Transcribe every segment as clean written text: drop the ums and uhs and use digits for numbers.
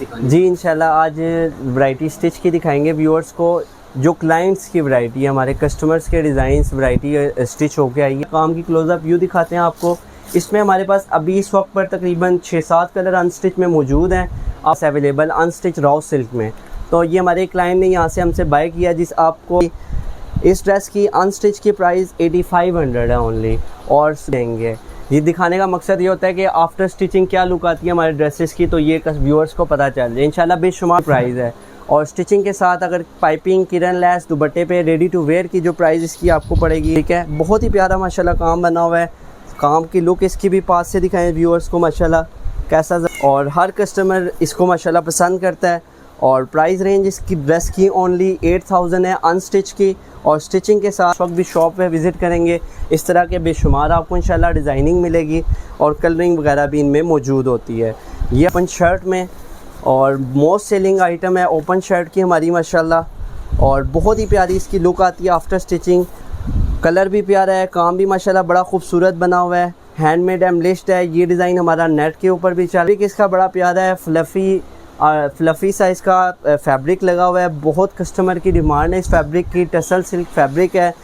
दिखाएंगे? जी इंशाल्लाह आज वैरायटी स्टिच की दिखाएंगे व्यूअर्स को। जो क्लाइंट्स की वैरायटी है, हमारे कस्टमर्स के डिज़ाइंस वैरायटी स्टिच होके आई है। काम की क्लोजअप व्यू दिखाते हैं आपको। इसमें हमारे पास अभी इस वक्त पर तकरीबन 6-7 कलर अनस्टिच में मौजूद हैं आप अवेलेबल अनस्टिच रॉ सिल्क में। तो ये हमारे क्लाइंट ने यहाँ से हमसे बाय किया, जिस आपको इस ड्रेस की अनस्टिच की प्राइस 8500 है ओनली और देंगे। ये दिखाने का मकसद ये होता है कि आफ्टर स्टिचिंग क्या लुक आती है हमारे ड्रेसेस की, तो ये व्यूअर्स को पता चल जाए। इंशाल्लाह बेशुमार प्राइस है और स्टिचिंग के साथ अगर पाइपिंग किरन लेस दुपट्टे पे रेडी टू वेयर की जो प्राइस इसकी आपको पड़ेगी, ठीक है। बहुत ही प्यारा माशाल्लाह काम बना हुआ है। काम की लुक इसकी भी पास से दिखाएं व्यूअर्स को माशाल्लाह कैसा, और हर कस्टमर इसको माशाल्लाह पसंद करता है। और प्राइस रेंज इसकी ड्रेस की ओनली 8000 है अनस्टिच की, और स्टिचिंग के साथ वक्त भी शॉप पे विज़िट करेंगे इस तरह के बेशुमार आपको इंशाल्लाह डिज़ाइनिंग मिलेगी और कलरिंग वगैरह भी इनमें मौजूद होती है। ये ओपन शर्ट में और मोस्ट सेलिंग आइटम है ओपन शर्ट की हमारी माशाल्लाह, और बहुत ही प्यारी इसकी लुक आती है आफ्टर स्टिचिंग। कलर भी प्यारा है, काम भी माशाल्लाह बड़ा खूबसूरत बना हुआ है, हैंडमेड एम्बलिश्ड है। ये डिज़ाइन हमारा नेट के ऊपर भी चल रही है। इसका बड़ा प्यारा है, फ्लफ़ी साइज़ का फैब्रिक लगा हुआ है। बहुत कस्टमर की डिमांड है इस फैब्रिक की। टसल सिल्क फैब्रिक है।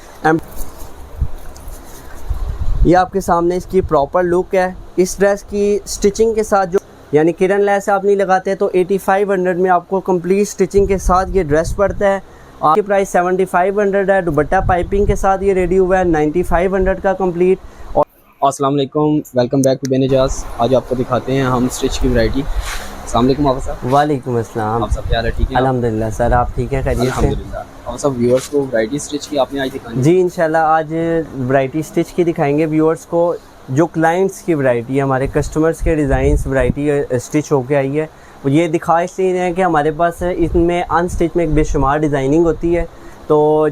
ये आपके सामने इसकी प्रॉपर लुक है। इस ड्रेस की स्टिचिंग के साथ जो यानी किरन लेस आप नहीं लगाते तो 8500 में आपको कंप्लीट स्टिचिंग के साथ ये ड्रेस पड़ता है। आपकी प्राइस 7500 है। दुपट्टा पाइपिंग के साथ ये रेडी हुआ है 9500 का कंप्लीट। और अस्सलाम वालेकुम, वेलकम बैक टू बेनिजाज। आज आपको दिखाते हैं हम स्टिच की वैरायटी। अस्सलाम वालेकुम आप साहब। वालेकुम अस्सलाम। आप सब क्या ठीक है? अल्हम्दुलिल्लाह सर, आप ठीक है? खैरियत से? अल्हम्दुलिल्लाह। और सब व्यूअर्स को वैरायटी स्टिच की आपने आज दिखानी? जी इंशाल्लाह आज वैरायटी स्टिच की दिखाएंगे व्यूअर्स को। जो क्लाइंट्स की वैरायटी है, हमारे कस्टमर्स के डिज़ाइंस वैरायटी स्टिच होके आई है। ये दिखा इसलिए रहे हैं कि हमारे पास इसमें अनस्टिच में एक बेशुमार डिज़ाइनिंग होती है, तो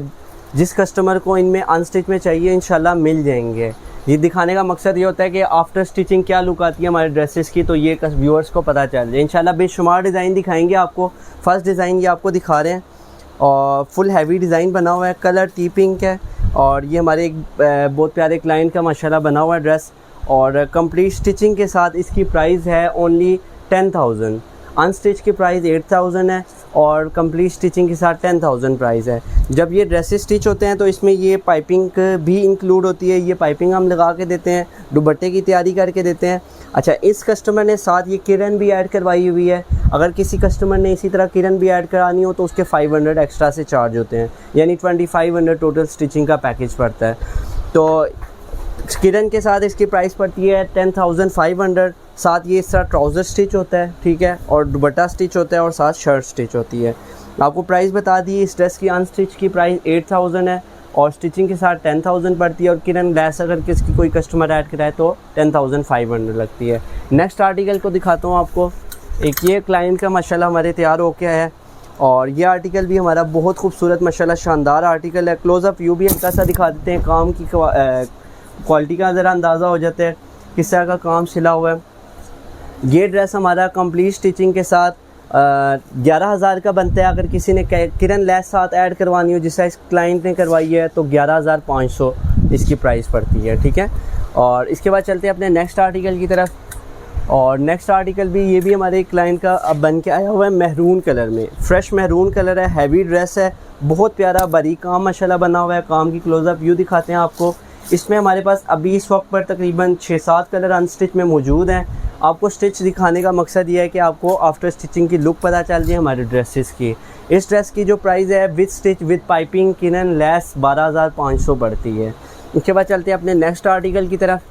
जिस कस्टमर को इनमें अनस्टिच में चाहिए इंशाल्लाह मिल जाएंगे। ये दिखाने का मकसद ये होता है कि आफ्टर स्टिचिंग क्या लुक आती है हमारे ड्रेसेस की, तो ये व्यूअर्स को पता चल जाए। इंशाल्लाह बेशुमार डिज़ाइन दिखाएंगे आपको। फर्स्ट डिज़ाइन ये आपको दिखा रहे हैं और फुल हैवी डिज़ाइन बना हुआ है, कलर टी पिंक है। और ये हमारे एक बहुत प्यारे क्लाइंट का माशाल्लाह बना हुआ है ड्रेस, और कंप्लीट स्टिचिंग के साथ इसकी प्राइस है ओनली 10000। अनस्टिच की प्राइस 8000 है और कंप्लीट स्टिचिंग के साथ 10000 प्राइस है। जब ये ड्रेसेस स्टिच होते हैं तो इसमें ये पाइपिंग भी इंक्लूड होती है। ये पाइपिंग हम लगा के देते हैं, दुपट्टे की तैयारी करके देते हैं। अच्छा, इस कस्टमर ने साथ ये किरन भी ऐड करवाई हुई है। अगर किसी कस्टमर ने इसी तरह किरन भी ऐड करानी हो तो उसके 500 एक्स्ट्रा से चार्ज होते हैं, यानी 2500 टोटल स्टिचिंग का पैकेज पड़ता है। तो किरन के साथ इसकी प्राइस पड़ती है 10500। साथ ये इस तरह ट्राउज़र स्टिच होता है, ठीक है, और दुपट्टा स्टिच होता है और साथ शर्ट स्टिच होती है। आपको प्राइस बता दी, इस ड्रेस की अनस्टिच की प्राइस 8000 है और स्टिचिंग के साथ 10000 पड़ती है, और किरन लेस अगर किसकी कोई कस्टमर ऐड कराए तो 10500 लगती है। नेक्स्ट आर्टिकल को दिखाता हूँ आपको। एक ये क्लाइंट का माशाल्लाह हमारे तैयार हो गया है, और ये आर्टिकल भी हमारा बहुत खूबसूरत माशाल्लाह शानदार आर्टिकल है। क्लोज़अप व्यू भी हल्का सा दिखा देते हैं। काम की क्वालिटी का ज़रा अंदाज़ा हो जाता है किस तरह का काम सिला हुआ है। ये ड्रेस हमारा कंप्लीट स्टिचिंग के साथ 11000 का बनता है। अगर किसी ने किरन लेस साथ ऐड करवानी हो, जिससे इस क्लाइंट ने करवाई है, तो 11500 इसकी प्राइस पड़ती है, ठीक है। और इसके बाद चलते हैं अपने नेक्स्ट आर्टिकल की तरफ। और नेक्स्ट आर्टिकल भी ये भी हमारे क्लाइंट का अब बन के आया हुआ है महरून कलर में। फ्रेश महरून कलर है, हैवी ड्रेस है, बहुत प्यारा बारीक काम माशाल्लाह बना हुआ है। काम की क्लोज़अप व्यू दिखाते हैं आपको। इसमें हमारे पास अभी इस वक्त पर तकरीबन 6-7 कलर अनस्टिच में मौजूद हैं। आपको स्टिच दिखाने का मकसद ये है कि आपको आफ्टर स्टिचिंग की लुक पता चल जाए हमारे ड्रेसेस की। इस ड्रेस की जो प्राइस है with stitch with piping kiran lace 12500 पड़ती है। इसके बाद चलते हैं अपने नेक्स्ट आर्टिकल की तरफ।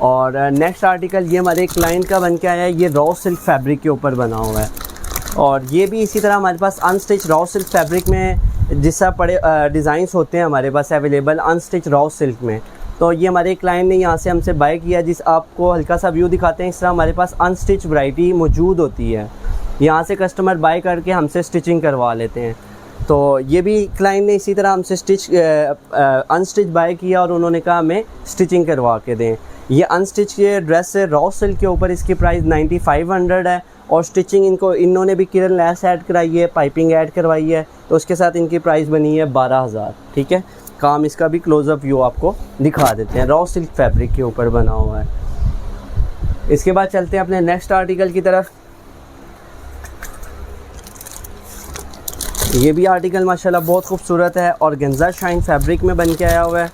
और नेक्स्ट आर्टिकल ये हमारे क्लाइंट का बन के आया है। ये रॉ सिल्क फैब्रिक के ऊपर बना हुआ है, और ये भी इसी तरह हमारे पास अनस्टिच रॉ सिल्क फैब्रिक में जिससे बड़े डिज़ाइंस होते हैं हमारे पास अवेलेबल अनस्टिच रॉ सिल्क में। तो ये हमारे क्लाइंट ने यहाँ से हमसे बाय किया, जिस आपको हल्का सा व्यू दिखाते हैं। इस तरह हमारे पास अनस्टिच वैरायटी मौजूद होती है। यहाँ से कस्टमर बाय करके हमसे स्टिचिंग करवा लेते हैं। तो ये भी क्लाइंट ने इसी तरह हमसे अनस्टिच बाय किया और उन्होंने कहा हमें स्टिचिंग करवा के दें। ये अनस्टिच के ड्रेस है रॉ सिल्क के ऊपर, इसकी प्राइस 9500 है, और स्टिचिंग इन्होंने भी किरन लेस ऐड कराई है, पाइपिंग ऐड करवाई है, तो उसके साथ इनकी प्राइस बनी है 12000, ठीक है। काम इसका भी क्लोज़अप व्यू आपको दिखा देते हैं। रॉ सिल्क फैब्रिक के ऊपर बना हुआ है। इसके बाद चलते हैं अपने नेक्स्ट आर्टिकल की तरफ। ये भी आर्टिकल माशाल्लाह बहुत खूबसूरत है, ऑर्गेन्जा शाइन फैब्रिक में बन के आया हुआ है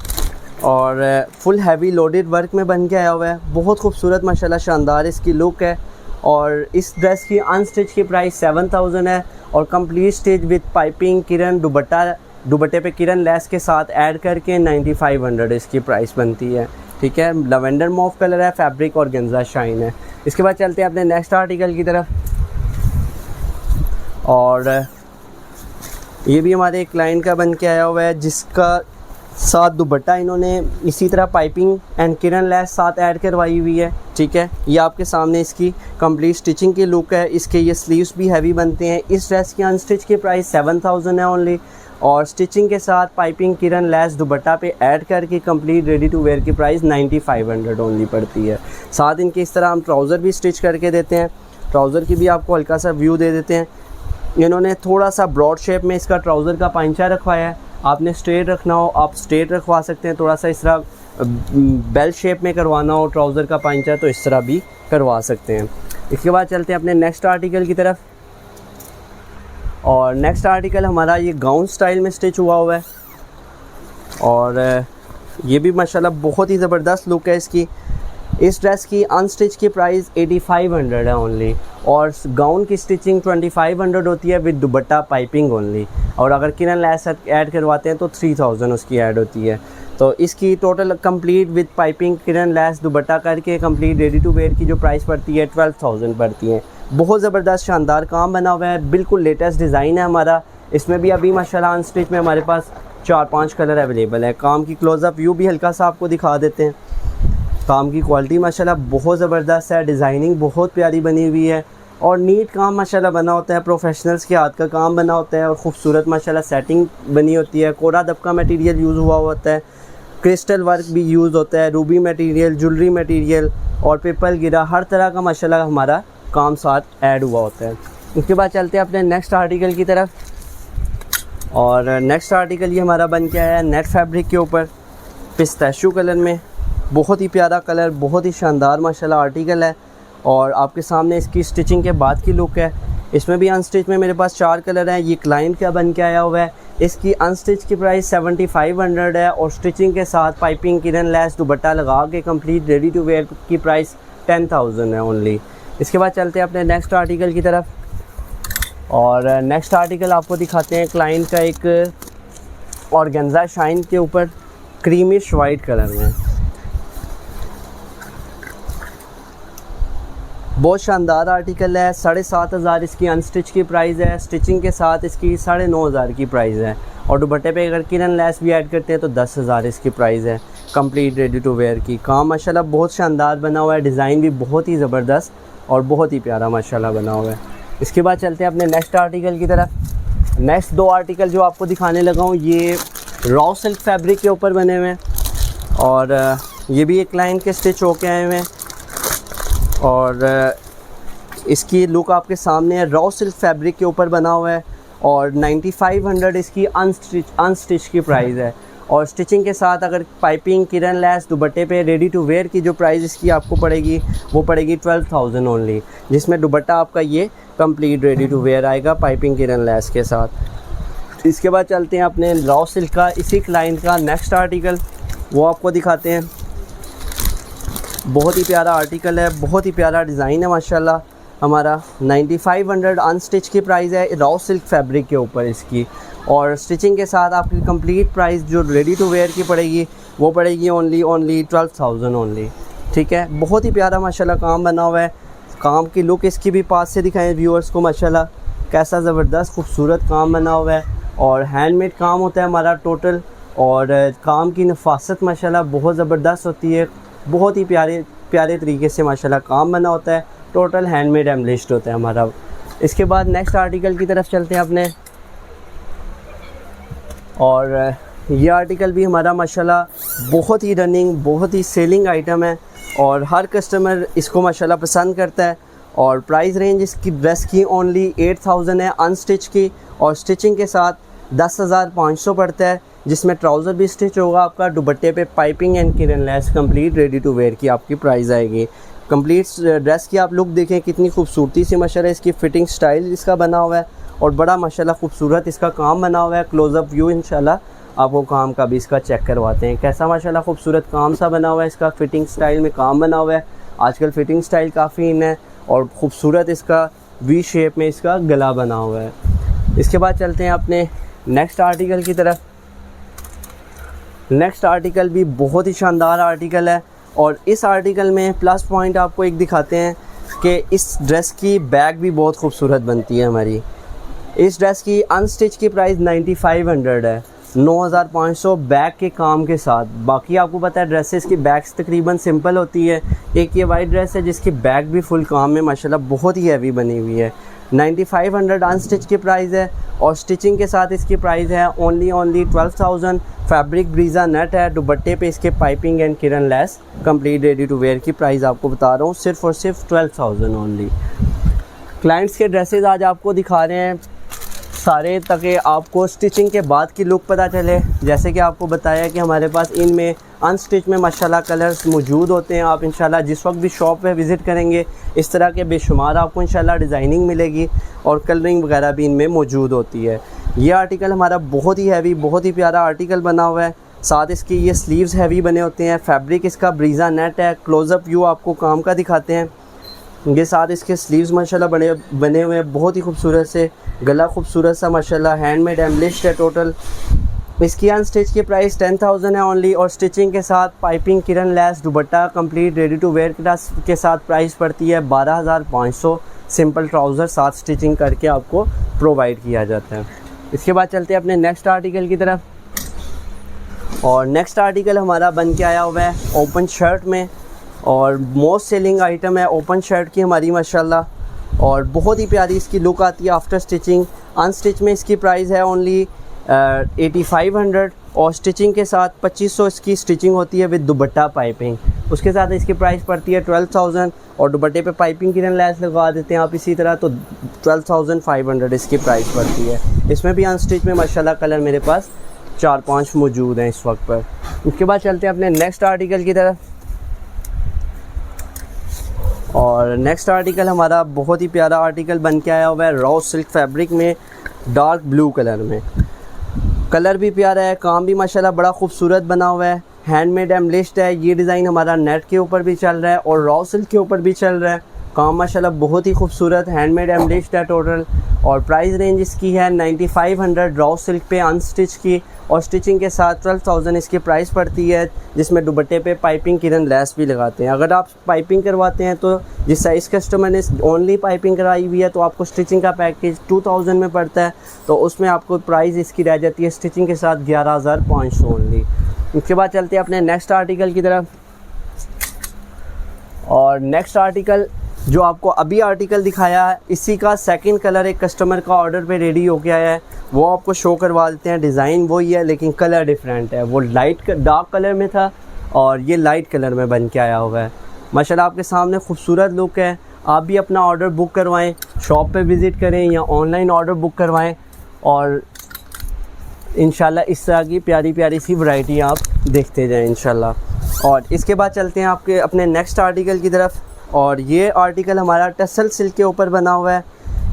और फुल हैवी लोडेड वर्क में बन के आया हुआ है। बहुत खूबसूरत माशाल्लाह शानदार इसकी लुक है। और इस ड्रेस की अनस्टिच की प्राइस 7000 है और कंप्लीट स्टिच विद पाइपिंग किरन दुपट्टे पे किरन लेस के साथ ऐड करके 9500 इसकी प्राइस बनती है। ठीक है, लवेंडर मॉव कलर है, फैब्रिक ऑर्गेन्जा शाइन है। इसके बाद चलते हैं अपने नेक्स्ट आर्टिकल की तरफ। और ये भी हमारे एक क्लाइंट का बन के आया हुआ है, जिसका साथ दुपट्टा इन्होंने इसी तरह पाइपिंग एंड किरन लेस साथ ऐड करवाई हुई है। ठीक है, ये आपके सामने इसकी कंप्लीट स्टिचिंग की लुक है। इसके ये स्लीव्स भी हैवी बनते हैं। इस ड्रेस की अनस्टिच की प्राइस 7000 है ओनली और स्टिचिंग के साथ पाइपिंग किरन लेस दुपट्टा पे ऐड करके कंप्लीट रेडी टू वेयर की प्राइस 9500 ओनली पड़ती है। साथ इनके इस तरह हम ट्राउज़र भी स्टिच करके देते हैं। ट्राउज़र की भी आपको हल्का सा व्यू दे देते हैं। इन्होंने थोड़ा सा ब्रॉड शेप में इसका ट्राउज़र का पांचा रखवाया है। आपने स्ट्रेट रखना हो आप स्ट्रेट रखवा सकते हैं, थोड़ा सा इस तरह बेल शेप में करवाना हो ट्राउज़र का पांचा तो इस तरह भी करवा सकते हैं। इसके बाद चलते हैं अपने नेक्स्ट आर्टिकल की तरफ। और नेक्स्ट आर्टिकल हमारा ये गाउन स्टाइल में स्टिच हुआ हुआ है और ये भी माशाल्लाह बहुत ही ज़बरदस्त लुक है इसकी। इस ड्रेस की अनस्टिच की प्राइस 8500 है ओनली और गाउन की स्टिचिंग 2500 होती है विद दुपट्टा पाइपिंग ओनली। और अगर किरन लेस ऐड करवाते हैं तो 3000 उसकी ऐड होती है। तो इसकी total complete with piping kiran lace dupatta करके कंप्लीट रेडी टू वेयर की जो प्राइस पड़ती है 12000 पड़ती है। बहुत ज़बरदस्त शानदार काम बना हुआ है, बिल्कुल लेटेस्ट डिज़ाइन है हमारा। इसमें भी अभी माशाल्लाह अनस्टिच में हमारे पास 4-5 कलर अवेलेबल है। काम की क्लोज़अप व्यू भी हल्का सा आपको दिखा देते हैं। काम की क्वालिटी माशाल्लाह बहुत ज़बरदस्त है, डिज़ाइनिंग बहुत प्यारी बनी हुई है और नीट काम माशाल्लाह बना होता है। प्रोफेशनल्स के हाथ का काम बना होता है और ख़ूबसूरत माशाल्लाह सेटिंग बनी होती है। कोरा दबका मटेरियल यूज़ हुआ होता है, क्रिस्टल वर्क भी यूज़ होता है, रूबी मटेरियल, ज्वेलरी मटेरियल और पेपल गिरा, हर तरह का माशाल्लाह हमारा काम साथ ऐड हुआ होता है। उसके बाद चलते हैं अपने नेक्स्ट आर्टिकल की तरफ। और नेक्स्ट आर्टिकल ये हमारा बन के आया है नेट फैब्रिक के ऊपर पिस्ताशियो कलर में। बहुत ही प्यारा कलर, बहुत ही शानदार माशाल्लाह आर्टिकल है और आपके सामने इसकी स्टिचिंग के बाद की लुक है। इसमें भी अनस्टिच में मेरे पास 4 कलर हैं। ये क्लाइंट का बन के आया हुआ है। इसकी अनस्टिच की प्राइस 7500 है और स्टिचिंग के साथ पाइपिंग किरन लेस दुपट्टा लगा के कंप्लीट रेडी टू वेयर की प्राइस 10000 है ओनली। इसके बाद चलते हैं अपने नेक्स्ट आर्टिकल की तरफ। और नेक्स्ट आर्टिकल आपको दिखाते हैं क्लाइंट का एक ऑर्गेन्जा शाइन के ऊपर क्रीमिश वाइट कलर में। बहुत शानदार आर्टिकल है। 7500 इसकी अनस्टिच की प्राइस है। स्टिचिंग के साथ इसकी 9500 की प्राइस है और दुपट्टे पे अगर किरन लेस भी ऐड करते हैं तो 10000 इसकी प्राइस है कंप्लीट रेडी टू वेयर की। काम माशाल्लाह बहुत शानदार बना हुआ है, डिज़ाइन भी बहुत ही ज़बरदस्त और बहुत ही प्यारा माशाल्लाह बना हुआ है। इसके बाद चलते हैं अपने नेक्स्ट आर्टिकल की तरफ। नेक्स्ट 2 आर्टिकल जो आपको दिखाने लगा हूँ ये रॉ सिल्क फैब्रिक के ऊपर बने हुए हैं और ये भी एक क्लाइंट के स्टिच होके आए हुए हैं और इसकी लुक आपके सामने है। रॉ सिल्क फैब्रिक के ऊपर बना हुआ है और 9500 इसकी अनस्टिच की प्राइस है और स्टिचिंग के साथ अगर पाइपिंग किरन लेस दुपट्टे पे रेडी टू वेयर की जो प्राइस इसकी आपको पड़ेगी वो पड़ेगी 12000 ओनली, जिसमें दुपट्टा आपका ये कंप्लीट रेडी टू वेयर आएगा पाइपिंग किरन लेस के साथ। इसके बाद चलते हैं अपने रॉ सिल्क का इसी क्लाइंट का नेक्स्ट आर्टिकल, वो आपको दिखाते हैं। बहुत ही प्यारा आर्टिकल है, बहुत ही प्यारा डिज़ाइन है माशाल्लाह हमारा। 9500 अनस्टिच की प्राइस है रॉ सिल्क फैब्रिक के ऊपर इसकी और स्टिचिंग के साथ आपकी कंप्लीट प्राइस जो रेडी टू वेयर की पड़ेगी वो पड़ेगी ओनली 12000 ओनली। ठीक है, बहुत ही प्यारा माशाल्लाह काम बना हुआ है। काम की लुक इसकी भी पास से दिखाएं व्यूअर्स को माशाल्लाह कैसा ज़बरदस्त खूबसूरत काम बना हुआ है और हैंडमेड काम होता है हमारा टोटल और काम की नफासत माशाल्लाह बहुत ज़बरदस्त होती है। बहुत ही प्यारे तरीके से माशाल्लाह काम बना होता है, टोटल हैंडमेड एम्बलिश्ड होता है हमारा। इसके बाद नेक्स्ट आर्टिकल की तरफ चलते हैं अपने। और ये आर्टिकल भी हमारा माशाल्लाह बहुत ही रनिंग बहुत ही सेलिंग आइटम है और हर कस्टमर इसको माशाल्लाह पसंद करता है और प्राइस रेंज इसकी ड्रेस की ओनली 8000 है अनस्टिच की और स्टिचिंग के साथ 10500 पड़ता है, जिसमें ट्राउज़र भी स्टिच होगा आपका। दुपट्टे पे piping and kiran lace complete ready to wear की आपकी प्राइस आएगी। कंप्लीट ड्रेस की आप लुक देखें कितनी खूबसूरती से माशाल्लाह इसकी फ़िटिंग स्टाइल इसका बना हुआ है और बड़ा माशाल्लाह खूबसूरत इसका काम बना हुआ है। क्लोज़अप व्यू इंशाल्लाह आपको काम का भी इसका चेक करवाते हैं। कैसा माशाल्लाह खूबसूरत काम सा बना हुआ है, इसका फिटिंग स्टाइल में काम बना हुआ है। आजकल फिटिंग स्टाइल काफ़ी इन है और खूबसूरत इसका वी शेप में इसका गला बना हुआ है। इसके बाद चलते हैं अपने नेक्स्ट आर्टिकल की तरफ। नेक्स्ट आर्टिकल भी बहुत ही शानदार आर्टिकल है और इस आर्टिकल में प्लस पॉइंट आपको एक दिखाते हैं कि इस ड्रेस की बैग भी बहुत खूबसूरत बनती है हमारी। इस ड्रेस की अनस्टिच की प्राइस 9500 है, 9500 बैग के काम के साथ। बाकी आपको पता है ड्रेसेस की बैग्स तकरीबन सिंपल होती है। एक ये वाइट ड्रेस है जिसकी बैग भी फुल काम में माशाल्लाह बहुत ही हैवी बनी हुई है। 9500 अनस्टिच की प्राइस है और स्टिचिंग के साथ इसकी प्राइस है ओनली 12,000। फैब्रिक ब्रीजा नेट है, दुपट्टे पे इसके piping and kiran lace complete ready to wear की प्राइस आपको बता रहा हूँ सिर्फ और सिर्फ 12,000 ओनली। क्लाइंट्स के ड्रेसेस आज आपको दिखा रहे हैं सारे, ताकि आपको स्टिचिंग के बाद की लुक पता चले। जैसे कि आपको बताया कि हमारे पास इनमें अनस्टिच में माशाल्लाह कलर्स मौजूद होते हैं। आप इंशाल्लाह जिस वक्त भी शॉप पे विज़िट करेंगे इस तरह के बेशुमार आपको इंशाल्लाह डिज़ाइनिंग मिलेगी और कलरिंग वगैरह भी इनमें मौजूद होती है। ये आर्टिकल हमारा बहुत ही हैवी, बहुत ही प्यारा आर्टिकल बना हुआ है। साथ इसकी ये स्लीव्स हैवी बने होते हैं। फैब्रिक इसका ब्रीजा नेट है। क्लोज़अप व्यू आपको काम का दिखाते हैं। ये साथ इसके स्लीव्स माशाल्लाह बने हुए हैं बहुत ही खूबसूरत से। गला खूबसूरत सा माशाल्लाह हैंडमेड एम्बलिश्ड है टोटल। इसकी अनस्टिच की प्राइस 10,000 है ओनली और स्टिचिंग के साथ piping kiran lace dupatta complete ready to wear के साथ प्राइस पड़ती है 12,500। सिंपल ट्राउज़र साथ स्टिचिंग करके आपको प्रोवाइड किया जाता है। इसके बाद चलते हैं अपने नेक्स्ट आर्टिकल की तरफ और नेक्स्ट आर्टिकल हमारा बन के आया हुआ है ओपन शर्ट में और मोस्ट सेलिंग आइटम है ओपन शर्ट की हमारी माशाल्लाह और बहुत ही प्यारी इसकी लुक आती है आफ्टर स्टिचिंग। अनस्टिच में इसकी प्राइस है ओनली 8500 और स्टिचिंग के साथ 2500 इसकी स्टिचिंग होती है विद दुपट्टा पाइपिंग। उसके साथ इसकी प्राइस पड़ती है 12,000 और दुपट्टे पे पाइपिंग की लैस लगा देते हैं आप इसी तरह, तो 12,500 इसकी प्राइस पड़ती है। इसमें भी अनस्टिच में माशाल्लाह कलर मेरे पास 4-5 मौजूद हैं इस वक्त पर। उसके बाद चलते हैं अपने नेक्स्ट आर्टिकल की तरफ और नेक्स्ट आर्टिकल हमारा बहुत ही प्यारा आर्टिकल बन के आया हुआ है रॉ सिल्क फैब्रिक में डार्क ब्लू कलर में। कलर भी प्यारा है, काम भी माशाल्लाह बड़ा खूबसूरत बना हुआ है। हैंडमेड एम्बलिश्ड है। ये डिज़ाइन हमारा नेट के ऊपर भी चल रहा है और रॉ सिल्क के ऊपर भी चल रहा है। काम माशाल्लाह बहुत ही खूबसूरत हैंडमेड एम्बलिश्ड है टोटल और प्राइस रेंज इसकी है 9500 रॉ सिल्क पे अनस्टिच की और स्टिचिंग के साथ 12,000 इसकी प्राइस पड़ती है, जिसमें दुपट्टे पे पाइपिंग किरन लेस भी लगाते हैं। अगर आप पाइपिंग करवाते हैं तो जिस साइज़ कस्टमर ने ओनली पाइपिंग कराई हुई है तो आपको स्टिचिंग का पैकेज 2000 में पड़ता है, तो उसमें आपको प्राइस इसकी रह जाती है स्टिचिंग के साथ 11,500 ओनली। इसके बाद चलते हैं अपने नेक्स्ट आर्टिकल की तरफ और नेक्स्ट आर्टिकल जो आपको अभी आर्टिकल दिखाया है इसी का सेकंड कलर एक कस्टमर का ऑर्डर पे रेडी हो गया है, वो आपको शो करवा देते हैं। डिज़ाइन वही है लेकिन कलर डिफरेंट है। वो डार्क कलर में था और ये लाइट कलर में बन के आया हुआ है। माशाल्लाह आपके सामने खूबसूरत लुक है। आप भी अपना ऑर्डर बुक करवाएं, शॉप पे विज़िट करें या ऑनलाइन ऑर्डर बुक करवाएं और इंशाल्लाह इस तरह की प्यारी प्यारी सी वैरायटी आप देखते जाएं इंशाल्लाह। और इसके बाद चलते हैं आपके अपने नेक्स्ट आर्टिकल की तरफ और ये आर्टिकल हमारा टसल सिल्क के ऊपर बना हुआ है।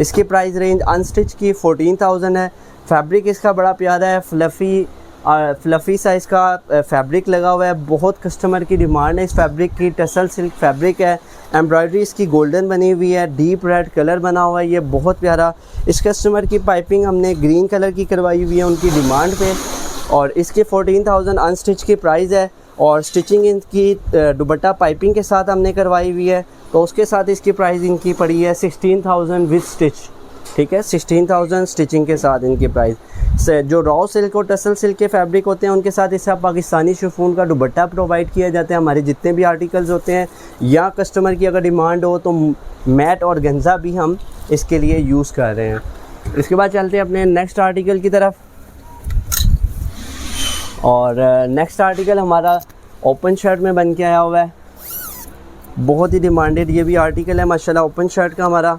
इसकी प्राइस रेंज अनस्टिच की 14,000 है। फैब्रिक इसका बड़ा प्यारा है, फ्लफ़ी सा इसका फैब्रिक लगा हुआ है। बहुत कस्टमर की डिमांड है इस फैब्रिक की। टसल सिल्क फैब्रिक है, एम्ब्रॉयडरी इसकी गोल्डन बनी हुई है, डीप रेड कलर बना हुआ है, ये बहुत प्यारा। इस कस्टमर की पाइपिंग हमने ग्रीन कलर की करवाई हुई है उनकी डिमांड पे और इसकी 14,000 अनस्टिच की प्राइस है और स्टिचिंग इनकी दुपट्टा पाइपिंग के साथ हमने करवाई हुई है, तो उसके साथ इसकी प्राइस इनकी पड़ी है 16,000 विद स्टिच। ठीक है, 16,000 स्टिचिंग के साथ इनकी प्राइस से। जो रॉ सिल्क और टसल सिल्क के फैब्रिक होते हैं उनके साथ इससे पाकिस्तानी शिफॉन का दुपट्टा प्रोवाइड किया जाता है। हमारे जितने भी आर्टिकल्स होते हैं या कस्टमर की अगर डिमांड हो तो मैट और गंजा भी हम इसके लिए यूज़ कर रहे हैं। इसके बाद चलते हैं अपने नेक्स्ट आर्टिकल की तरफ और नेक्स्ट आर्टिकल हमारा ओपन शर्ट में बन के आया हुआ है। बहुत ही डिमांडेड ये भी आर्टिकल है माशाल्लाह ओपन शर्ट का हमारा।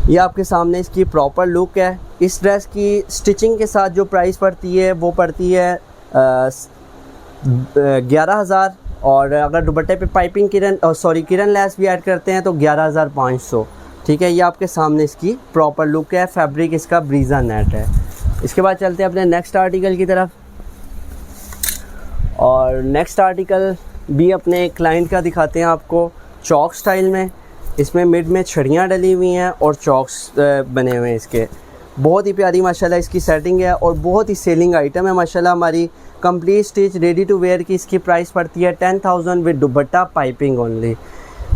ये आपके सामने इसकी प्रॉपर लुक है। इस ड्रेस की स्टिचिंग के साथ जो प्राइस पड़ती है वो पड़ती है 11,000 और अगर दुपट्टे पे पाइपिंग किरण लेस भी ऐड करते हैं तो 11,500। ठीक है, ये आपके सामने इसकी प्रॉपर लुक है। फैब्रिक इसका ब्रीजा नेट है। इसके बाद चलते हैं अपने नेक्स्ट आर्टिकल की तरफ, और नेक्स्ट आर्टिकल भी अपने क्लाइंट का दिखाते हैं आपको चौक स्टाइल में। इसमें मिड में छड़ियाँ डली हुई हैं और चौक्स बने हुए हैं इसके। बहुत ही प्यारी माशाल्लाह इसकी सेटिंग है और बहुत ही सेलिंग आइटम है माशाल्लाह। हमारी complete stitch ready to wear की इसकी प्राइस पड़ती है 10,000 विद दुपट्टा पाइपिंग ओनली।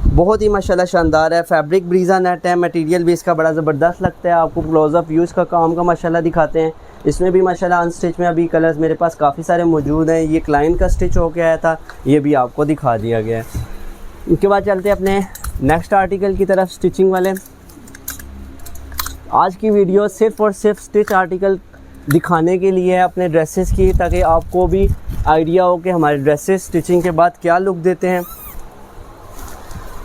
बहुत ही माशाल्लाह शानदार है। फैब्रिक ब्रीजा नेट है। मटेरियल भी इसका बड़ा ज़बरदस्त लगता है। आपको क्लोज़अप व्यूज़ का काम का माशाल्लाह दिखाते हैं। इसमें भी माशाल्लाह अनस्टिच में अभी कलर्स मेरे पास काफ़ी सारे मौजूद हैं। ये क्लाइंट का स्टिच होके आया था, ये भी आपको दिखा दिया गया है। इसके बाद चलते हैं अपने नेक्स्ट आर्टिकल की तरफ, स्टिचिंग वाले। आज की वीडियो सिर्फ़ और सिर्फ स्टिच आर्टिकल दिखाने के लिए है अपने ड्रेसेस की, ताकि आपको भी आइडिया हो कि हमारे ड्रेसेस स्टिचिंग के बाद क्या लुक देते हैं।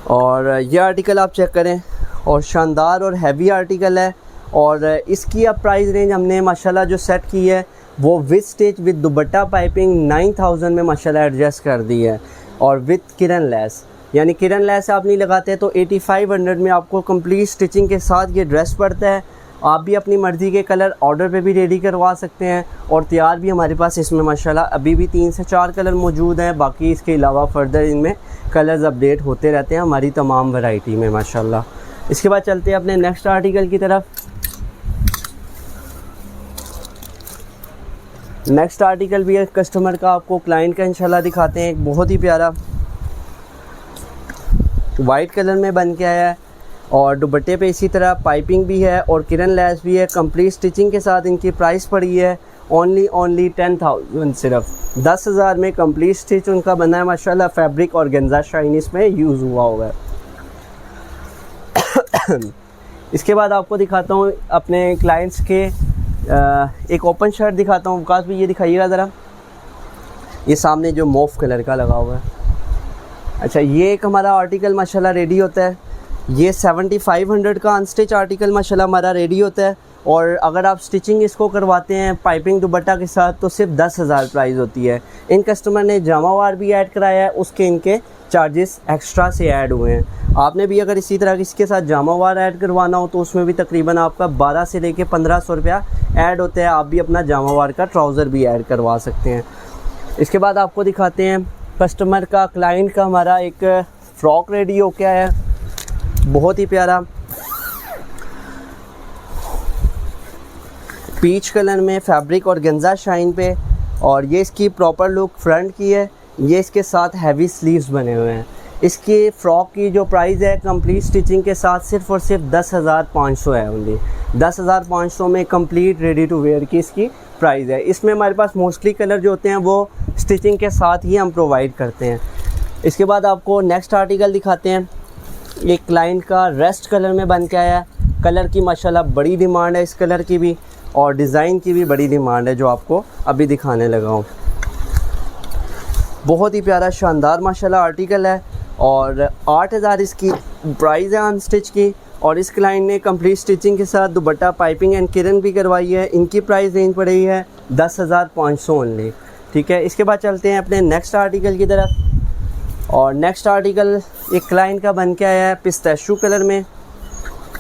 और ये आर्टिकल आप चेक करें, और शानदार और हैवी आर्टिकल है। और इसकी अब प्राइस रेंज हमने माशाल्लाह जो सेट की है वो with stitch with dupatta piping 9,000 में माशाल्लाह एडजस्ट कर दी है, और विद किरण लेस। यानी किरण लेस आप नहीं लगाते तो 8500 में आपको कंप्लीट स्टिचिंग के साथ ये ड्रेस पड़ता है। आप भी अपनी मर्ज़ी के कलर ऑर्डर पे भी रेडी करवा सकते हैं, और तैयार भी हमारे पास इसमें माशाल्लाह अभी भी 3 से 4 कलर मौजूद हैं। बाकी इसके अलावा फर्दर इनमें कलर्स अपडेट होते रहते हैं हमारी तमाम वैरायटी में माशाल्लाह। इसके बाद चलते हैं अपने नेक्स्ट आर्टिकल की तरफ। नेक्स्ट आर्टिकल भी एक कस्टमर का आपको क्लाइंट का इंशाल्लाह दिखाते हैं। एक बहुत ही प्यारा वाइट कलर में बन के आया है, और दुपट्टे पे इसी तरह पाइपिंग भी है और किरण लेस भी है। कंप्लीट स्टिचिंग के साथ इनकी प्राइस पड़ी है ओनली 10,000, सिर्फ 10,000 में कंप्लीट स्टिच उनका बना है माशाल्लाह। फैब्रिक और गेंजा शाइन इसमें यूज़ हुआ हुआ है। इसके बाद आपको दिखाता हूँ अपने क्लाइंट्स के एक ओपन शर्ट दिखाता हूँ। वकास भी ये दिखाइएगा ज़रा, ये सामने जो मॉफ कलर का लगा हुआ है। अच्छा, ये एक हमारा आर्टिकल माशाल्लाह रेडी होता है। ये 7500 का अनस्टिच आर्टिकल माशाल्लाह हमारा रेडी होता है, और अगर आप स्टिचिंग इसको करवाते हैं पाइपिंग दुपट्टा के साथ तो सिर्फ 10,000 प्राइस होती है। इन कस्टमर ने जामावार भी ऐड कराया है, उसके इनके चार्जेस एक्स्ट्रा से ऐड हुए हैं। आपने भी अगर इसी तरह इसके साथ जामावार ऐड करवाना हो तो उसमें भी तकरीबन आपका 12 से लेके 1500 रुपया ऐड होता है। आप भी अपना जामावार का ट्राउज़र भी ऐड करवा सकते हैं। इसके बाद आपको दिखाते हैं कस्टमर का क्लाइंट का हमारा एक फ़्रॉक रेडी हो के आया है, बहुत ही प्यारा पीच कलर में फैब्रिक और गेंजा शाइन पे। और ये इसकी प्रॉपर लुक फ्रंट की है। ये इसके साथ हैवी स्लीव्स बने हुए हैं। इसकी फ़्रॉक की जो प्राइस है कंप्लीट स्टिचिंग के साथ सिर्फ और सिर्फ 10,500 है। ओनली 10,500 में कंप्लीट रेडी टू वेयर की इसकी प्राइस है। इसमें हमारे पास मोस्टली कलर जो होते हैं वो स्टिचिंग के साथ ही हम प्रोवाइड करते हैं। इसके बाद आपको नेक्स्ट आर्टिकल दिखाते हैं। एक क्लाइंट का रेस्ट कलर में बन के आया है। कलर की माशाल्लाह बड़ी डिमांड है इस कलर की भी, और डिज़ाइन की भी बड़ी डिमांड है, जो आपको अभी दिखाने लगा हूँ। बहुत ही प्यारा शानदार माशाल्लाह आर्टिकल है, और 8,000 इसकी प्राइस है अनस्टिच की। और इस क्लाइंट ने कंप्लीट स्टिचिंग के साथ दुपट्टा पाइपिंग एंड किरण भी करवाई है। इनकी प्राइस रेंज पड़ी है 10,500 ओनली। ठीक है, इसके बाद चलते हैं अपने नेक्स्ट आर्टिकल की तरफ। और नेक्स्ट आर्टिकल एक क्लाइंट का बन के आया है पिस्ताशू कलर में।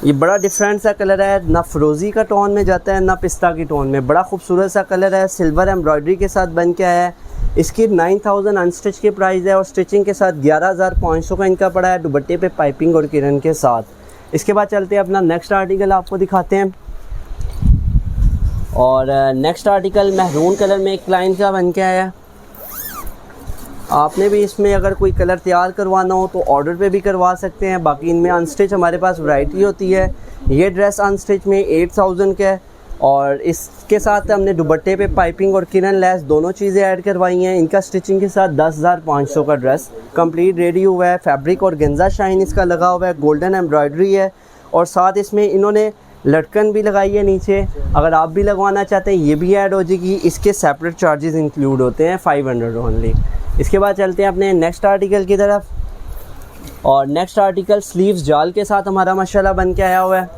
ये बड़ा डिफरेंट सा कलर है, ना फ्रोज़ी का टोन में जाता है ना पिस्ता की टोन में। बड़ा खूबसूरत सा कलर है, सिल्वर एम्ब्रॉयडरी के साथ बन के आया है। इसकी 9,000 अनस्टिच की प्राइस है, और स्टिचिंग के साथ 11,500 का इनका पड़ा है दुपट्टे पे पाइपिंग और किरण के साथ। इसके बाद चलते हैं अपना नेक्स्ट आर्टिकल आपको दिखाते हैं। और नेक्स्ट आर्टिकल महरून कलर में एक क्लाइंट का बन के आया है। आपने भी इसमें अगर कोई कलर तैयार करवाना हो तो ऑर्डर पे भी करवा सकते हैं। बाकी इनमें अनस्टिच हमारे पास वैरायटी होती है। ये ड्रेस अनस्टिच में 8,000 का है, और इसके साथ हमने दुपट्टे पे पाइपिंग और किरण लेस दोनों चीज़ें ऐड करवाई हैं। इनका स्टिचिंग के साथ 10,500 का ड्रेस कंप्लीट रेडी हुआ है। फैब्रिक और गेंजा शाइन इसका लगा हुआ है, गोल्डन एम्ब्रॉयडरी है, और साथ इसमें इन्होंने लटकन भी लगाई है नीचे। अगर आप भी लगवाना चाहते हैं ये भी ऐड हो जाएगी। इसके सेपरेट चार्जेस इंक्लूड होते हैं 500 ओनली। इसके बाद चलते हैं अपने नेक्स्ट आर्टिकल की तरफ। और नेक्स्ट आर्टिकल स्लीव्स जाल के साथ हमारा माशाल्लाह बन के आया हुआ है।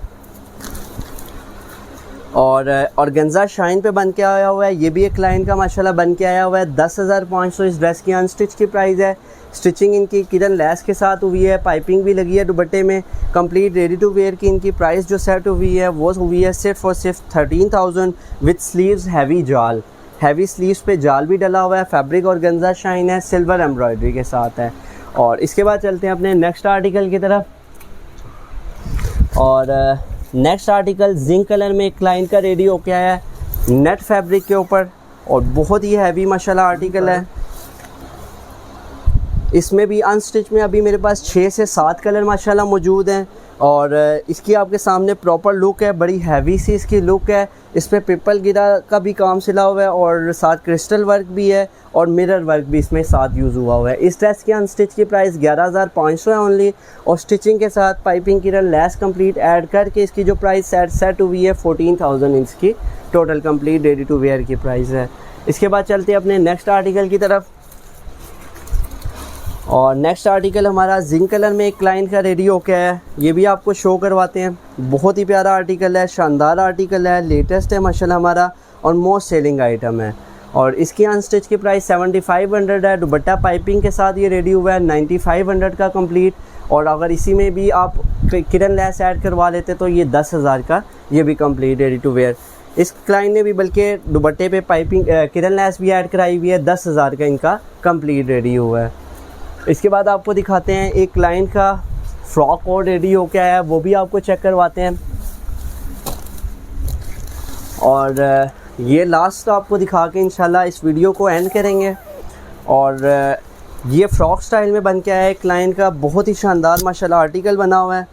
और ऑर्गेन्जा शाइन पे बन के आया हुआ है। ये भी एक क्लाइंट का माशाल्लाह बन के आया हुआ है। 10,500 इस ड्रेस की अनस्टिच की प्राइस है। स्टिचिंग इनकी किरण लेस के साथ हुई है, पाइपिंग भी लगी है दुपट्टे में। कंप्लीट रेडी टू वेयर की इनकी प्राइस जो सेट हुई है वो हुई है सिर्फ और सिर्फ 13,000 विद स्लीव्स हैवी जाल। हैवी स्लीव्स पे जाल भी डला हुआ है। फैब्रिक ऑर्गेन्जा शाइन है, सिल्वर एम्ब्रॉयडरी के साथ है। और इसके बाद चलते हैं अपने नेक्स्ट आर्टिकल की तरफ। और नेक्स्ट आर्टिकल जिंक कलर में एक क्लाइंट का रेडी होके आया है, नेट फैब्रिक के ऊपर, और बहुत ही हैवी माशाल्लाह आर्टिकल है। इसमें भी अनस्टिच में अभी मेरे पास 6 से 7 कलर माशाल्लाह मौजूद हैं। और इसकी आपके सामने प्रॉपर लुक है, बड़ी हैवी सी इसकी लुक है। इस पर पिपल गिरा का भी काम सिला हुआ है और साथ क्रिस्टल वर्क भी है और मिरर वर्क भी इसमें साथ यूज़ हुआ हुआ है। इस ड्रेस की अनस्टिच की प्राइस 11,500 है ओनली, और स्टिचिंग के साथ पाइपिंग की लेस कंप्लीट ऐड करके इसकी जो प्राइस सेट हुई है 14,000 इसकी total complete ready to wear की प्राइस है। इसके बाद चलते हैं अपने नेक्स्ट आर्टिकल की तरफ। और नेक्स्ट आर्टिकल हमारा जिंक कलर में एक क्लाइंट का रेडी हो गया है, ये भी आपको शो करवाते हैं। बहुत ही प्यारा आर्टिकल है, शानदार आर्टिकल है, लेटेस्ट है माशाल्लाह हमारा, और मोस्ट सेलिंग आइटम है। और इसकी अनस्टिच की प्राइस 7,500 है। दुपट्टा पाइपिंग के साथ ये रेडी हुआ है 9,500 का कंप्लीट। और अगर इसी में भी आप किरण लेस ऐड करवा लेते तो ये 10,000 का ये भी कंप्लीट रेडी टू वेयर। इस क्लाइंट ने भी बल्कि दुपट्टे पे पाइपिंग किरण लेस भी ऐड कराई हुई है। 10,000 का इनका कंप्लीट रेडी हुआ है। इसके बाद आपको दिखाते हैं एक क्लाइंट का फ्रॉक कोट रेडी हो के आया है, वो भी आपको चेक करवाते हैं। और ये लास्ट आपको दिखा के इंशाल्लाह इस वीडियो को एंड करेंगे। और ये फ्रॉक स्टाइल में बन के आया है क्लाइंट का, बहुत ही शानदार माशाल्लाह आर्टिकल बना हुआ है।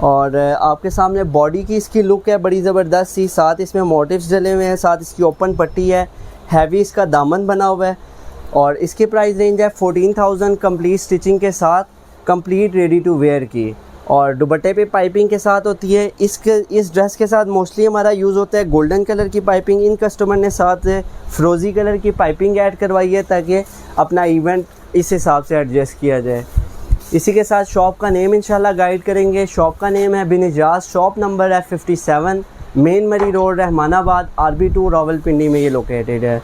और आपके सामने बॉडी की इसकी लुक है बड़ी ज़बरदस्त सी, साथ इसमें मोटिव्स डले हुए हैं, साथ इसकी ओपन पट्टी है, हैवी इसका दामन बना हुआ है। और इसकी प्राइस रेंज है 14,000 कंप्लीट स्टिचिंग के साथ, कंप्लीट रेडी टू वेयर की। और दुपट्टे पे पाइपिंग के साथ होती है। इस ड्रेस के साथ मोस्टली हमारा यूज़ होता है गोल्डन कलर की पाइपिंग। इन कस्टमर ने साथ फ्रोज़ी कलर की पाइपिंग ऐड करवाई है ताकि अपना इवेंट इस हिसाब से एडजस्ट किया जाए। इसी के साथ शॉप का नेम इंशाल्लाह गाइड करेंगे। शॉप का नेम है बेनिजाज, शॉप नंबर है 57, मेन मरी रोड, रहमानाबाद, RB2 रावलपिंडी में ये लोकेटेड है।